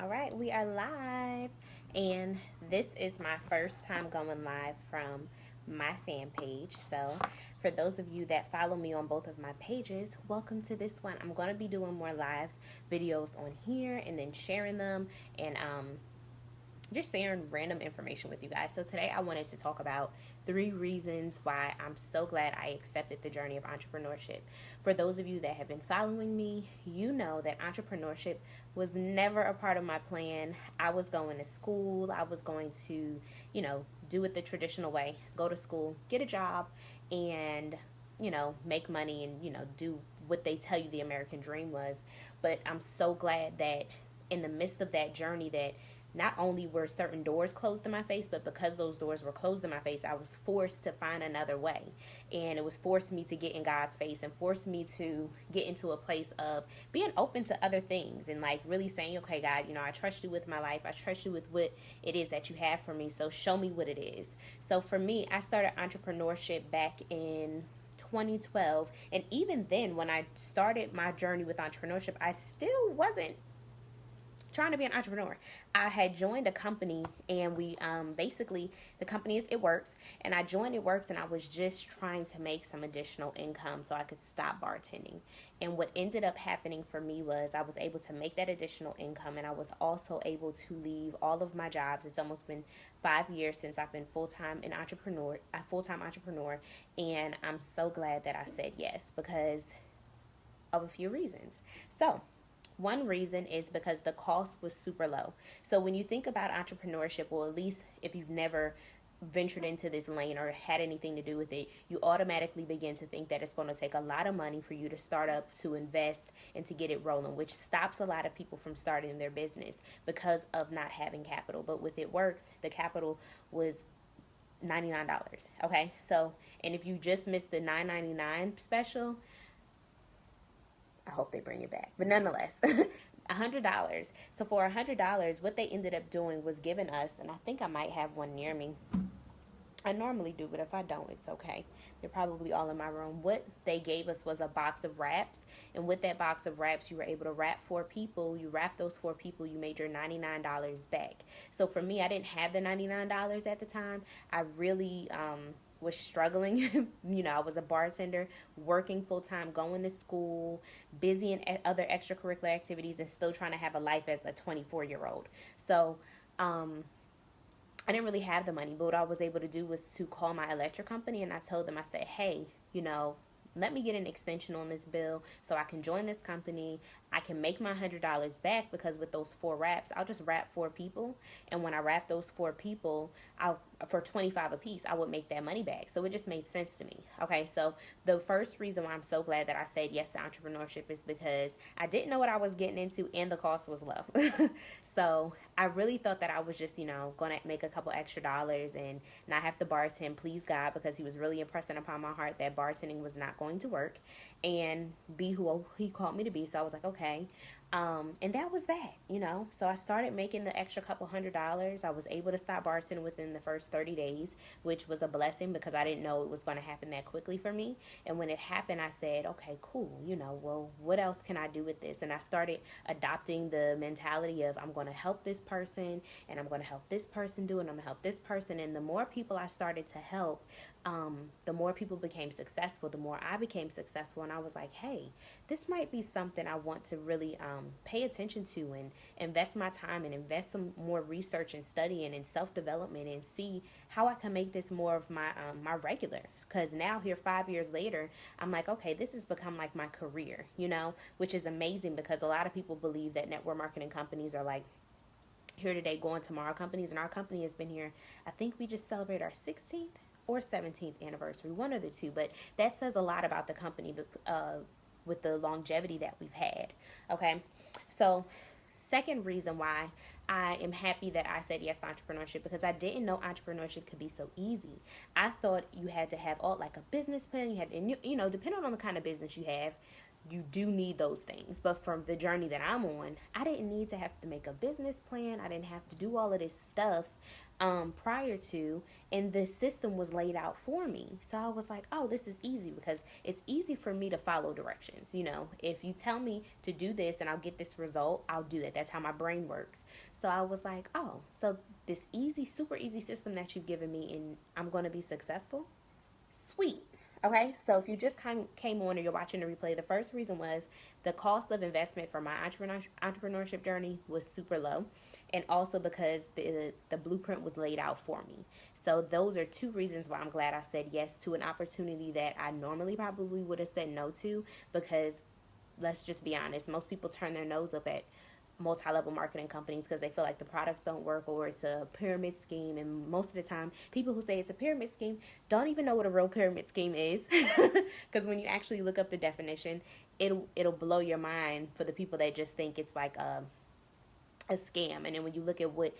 All right, we are live, and this is my first time going live from my fan page. So, for those of you that follow me on both of my pages, welcome to this one. I'm going to be doing more live videos on here and then sharing them and just sharing random information with you guys. So today I wanted to talk about 3 reasons why I'm so glad I accepted the journey of entrepreneurship. For those of you that have been following me, you know that entrepreneurship was never a part of my plan. I was going to school, I was going to, do it the traditional way, go to school, get a job, and make money and, do what they tell you the American dream was. But I'm so glad that in the midst of that journey that not only were certain doors closed in my face, but because those doors were closed in my face, I was forced to find another way. And it was forced me to get in God's face and forced me to get into a place of being open to other things and like really saying, okay, God, I trust you with my life. I trust you with what it is that you have for me. So show me what it is. So for me, I started entrepreneurship back in 2012. And even then, when I started my journey with entrepreneurship, I still wasn't trying to be an entrepreneur. I had joined a company and we basically the company is It Works, and I joined It Works and I was just trying to make some additional income so I could stop bartending. And what ended up happening for me was I was able to make that additional income, and I was also able to leave all of my jobs. It's almost been 5 years since I've been a full-time entrepreneur, and I'm so glad that I said yes because of a few reasons. So, one reason is because the cost was super low. So when you think about entrepreneurship, well, at least if you've never ventured into this lane or had anything to do with it, you automatically begin to think that it's going to take a lot of money for you to start up, to invest, and to get it rolling, which stops a lot of people from starting their business because of not having capital. But with It Works, the capital was $99. Okay, so and if you just missed the $9.99 special, I hope they bring it back. But nonetheless, $100. So for $100, what they ended up doing was giving us, and I think I might have one near me. I normally do, but if I don't, it's okay. They're probably all in my room. What they gave us was a box of wraps, and with that box of wraps, you were able to wrap 4 people. You wrapped those 4 people, you made your $99 back. So for me, I didn't have the $99 at the time. I really was struggling. I was a bartender, working full time, going to school, busy in other extracurricular activities, and still trying to have a life as a 24-year-old. So, I didn't really have the money, but what I was able to do was to call my electric company, and I told them, I said, hey, let me get an extension on this bill so I can join this company. I can make my $100 back because with those 4 wraps, I'll just wrap 4 people. And when I wrap those 4 people, I'll for 25 a piece, I would make that money back. So it just made sense to me. Okay, so the first reason why I'm so glad that I said yes to entrepreneurship is because I didn't know what I was getting into and the cost was low. So I really thought that I was just, going to make a couple extra dollars and not have to bartend, please God, because he was really impressing upon my heart that bartending was not going to work and be who he called me to be. So I was like, okay. And that was that. So I started making the extra couple $100. I was able to stop bartending within the first 30 days, which was a blessing because I didn't know it was going to happen that quickly for me. And when it happened, I said, okay, cool. Well, what else can I do with this? And I started adopting the mentality of I'm going to help this person and I'm going to help this person do it and I'm going to help this person. And the more people I started to help, the more people became successful, the more I became successful. And I was like, hey, this might be something I want to really pay attention to and invest my time and invest some more research and studying and self-development and see how I can make this more of my regular. Because now here 5 years later, I'm like, okay, this has become like my career, which is amazing because a lot of people believe that network marketing companies are like here today, going tomorrow companies. And our company has been here, I think we just celebrated our 16th or 17th anniversary, one of the two. But that says a lot about the company with the longevity that we've had. Okay, so second reason why I am happy that I said yes to entrepreneurship because I didn't know entrepreneurship could be so easy. I thought you had to have all like a business plan. You had, and depending on the kind of business you have, you do need those things. But from the journey that I'm on, I didn't need to have to make a business plan. I didn't have to do all of this stuff prior to, and the system was laid out for me. So I was like, oh, this is easy, because it's easy for me to follow directions. You know, if you tell me to do this and I'll get this result, I'll do that. That's how my brain works. So I was like, oh, so this easy, super easy system that you've given me, and I'm going to be successful. Sweet. Okay, so if you just came on or you're watching the replay, the first reason was the cost of investment for my entrepreneurship journey was super low, and also because the blueprint was laid out for me. So those are two reasons why I'm glad I said yes to an opportunity that I normally probably would have said no to, because let's just be honest, most people turn their nose up at multi-level marketing companies because they feel like the products don't work, or it's a pyramid scheme. And most of the time, people who say it's a pyramid scheme don't even know what a real pyramid scheme is, because when you actually look up the definition, it'll blow your mind for the people that just think it's like a scam. And then when you look at what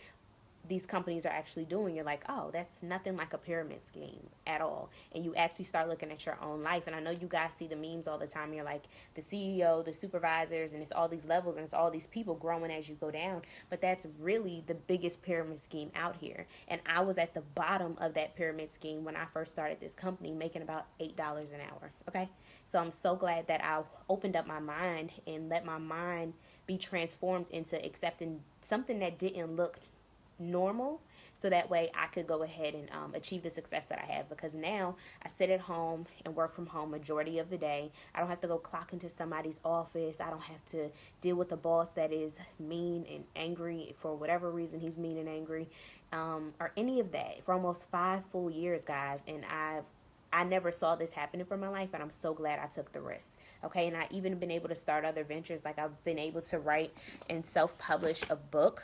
these companies are actually doing, you're like, oh, that's nothing like a pyramid scheme at all. And you actually start looking at your own life. And I know you guys see the memes all the time. You're like the CEO, the supervisors, and it's all these levels, and it's all these people growing as you go down. But that's really the biggest pyramid scheme out here. And I was at the bottom of that pyramid scheme when I first started this company, making about $8 an hour. Okay. So I'm so glad that I opened up my mind and let my mind be transformed into accepting something that didn't look normal, so that way I could go ahead and achieve the success that I have. Because now I sit at home and work from home majority of the day. I don't have to go clock into somebody's office. I don't have to deal with a boss that is mean and angry for whatever reason he's mean and angry, or any of that, for almost 5 full years, guys. And I never saw this happening for my life, but I'm so glad I took the risk. Okay, and I even been able to start other ventures. Like, I've been able to write and self-publish a book.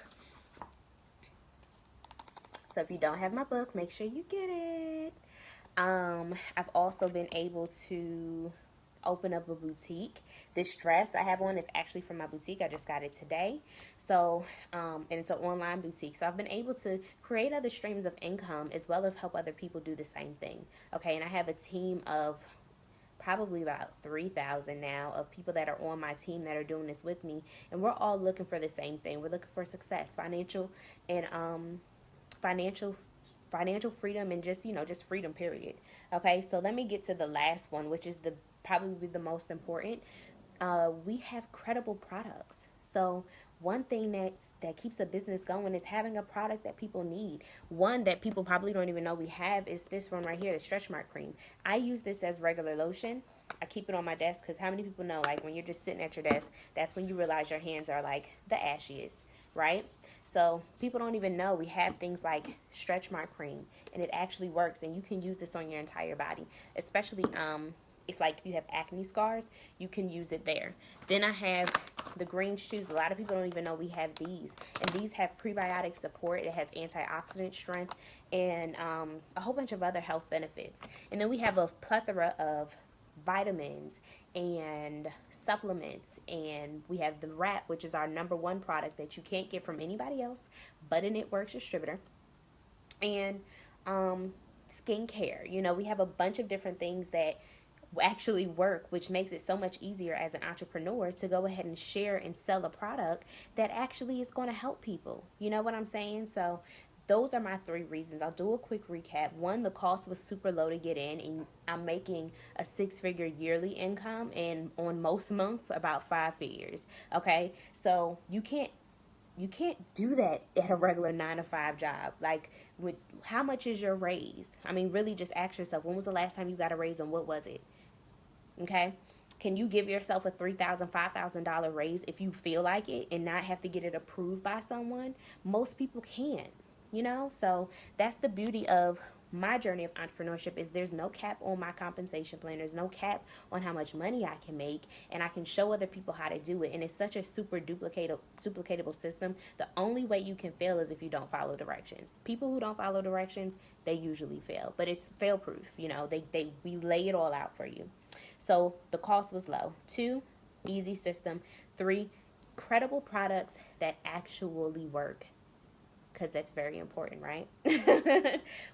So if you don't have my book, make sure you get it. I've also been able to open up a boutique. This dress I have on is actually from my boutique. I just got it today. So, and it's an online boutique. So I've been able to create other streams of income as well as help other people do the same thing. Okay, and I have a team of probably about 3,000 now of people that are on my team that are doing this with me, and we're all looking for the same thing. We're looking for success, financial and financial freedom, and just, you know, just freedom, period. Okay, so let me get to the last one, which is the probably the most important. We have credible products. So one thing that keeps a business going is having a product that people need. One that people probably don't even know we have is this one right here, the stretch mark cream. I use this as regular lotion. I keep it on my desk because how many people know, like, when you're just sitting at your desk, that's when you realize your hands are like the ashiest, right? So people don't even know we have things like stretch mark cream, and it actually works, and you can use this on your entire body, especially if like you have acne scars, you can use it there. Then I have the green shoes. A lot of people don't even know we have these, and these have prebiotic support. It has antioxidant strength and a whole bunch of other health benefits. And then we have a plethora of vitamins and supplements, and we have the wrap, which is our #1 product that you can't get from anybody else but an It Works distributor. And skincare, you know, we have a bunch of different things that actually work, which makes it so much easier as an entrepreneur to go ahead and share and sell a product that actually is going to help people. You know what I'm saying? So those are my 3 reasons. I'll do a quick recap. 1, the cost was super low to get in, and I'm making a 6-figure yearly income, and on most months about 5 figures. Okay, so you can't do that at a regular 9 to 5 job. Like, with how much is your raise? I mean, really just ask yourself, when was the last time you got a raise, and what was it? Okay, can you give yourself a $3,000, $5,000 raise if you feel like it and not have to get it approved by someone? Most people can't. You know, so that's the beauty of my journey of entrepreneurship, is there's no cap on my compensation plan. There's no cap on how much money I can make, and I can show other people how to do it. And it's such a super duplicatable system. The only way you can fail is if you don't follow directions. People who don't follow directions, they usually fail, but it's fail proof. You know, we lay it all out for you. So the cost was low. 2, easy system. 3, credible products that actually work. because that's very important, right?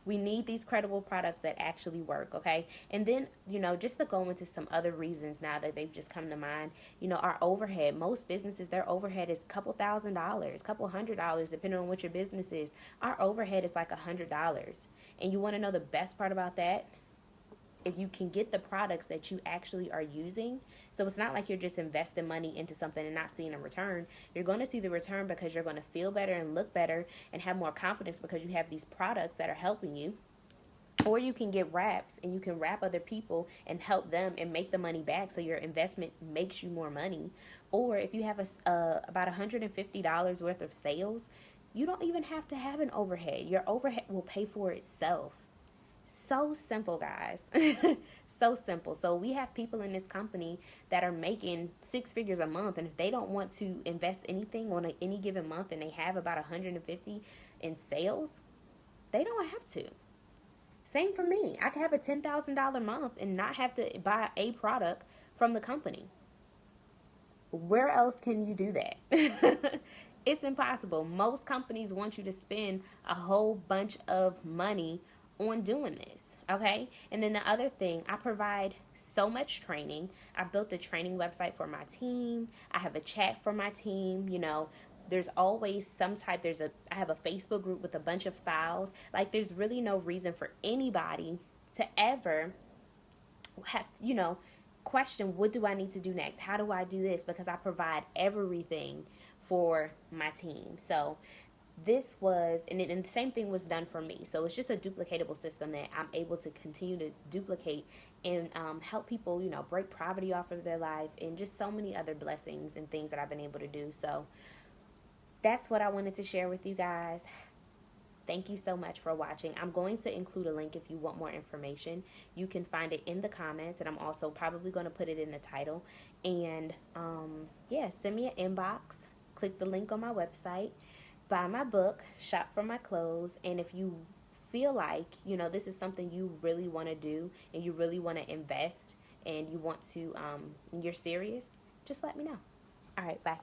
We need these credible products that actually work, okay? And then, just to go into some other reasons now that they've just come to mind, our overhead. Most businesses, their overhead is a couple $1,000s, couple $100, depending on what your business is. Our overhead is like $100. And you want to know the best part about that? If you can get the products that you actually are using. So it's not like you're just investing money into something and not seeing a return. You're going to see the return because you're going to feel better and look better and have more confidence because you have these products that are helping you. Or you can get wraps and you can wrap other people and help them and make the money back so your investment makes you more money. Or if you have about $150 worth of sales, you don't even have to have an overhead. Your overhead will pay for itself. So simple, guys. So simple. So we have people in this company that are making 6 figures a month, and if they don't want to invest anything on any given month and they have about 150 in sales, they don't have to. Same for me. I could have a $10,000 month and not have to buy a product from the company. Where else can you do that? It's impossible. Most companies want you to spend a whole bunch of money on doing this, okay? And then the other thing, I provide so much training. I built a training website for my team. I have a chat for my team. There's always I have a Facebook group with a bunch of files. Like, there's really no reason for anybody to ever have, question, what do I need to do next? How do I do this? Because I provide everything for my team. So this was, and the same thing was done for me. So it's just a duplicatable system that I'm able to continue to duplicate and help people, break poverty off of their life and just so many other blessings and things that I've been able to do. So that's what I wanted to share with you guys. Thank you so much for watching. I'm going to include a link if you want more information. You can find it in the comments, and I'm also probably going to put it in the title. And yeah, send me an inbox. Click the link on my website. Buy my book, shop for my clothes, and if you feel like, this is something you really want to do and you really want to invest and you want to, you're serious, just let me know. All right, bye.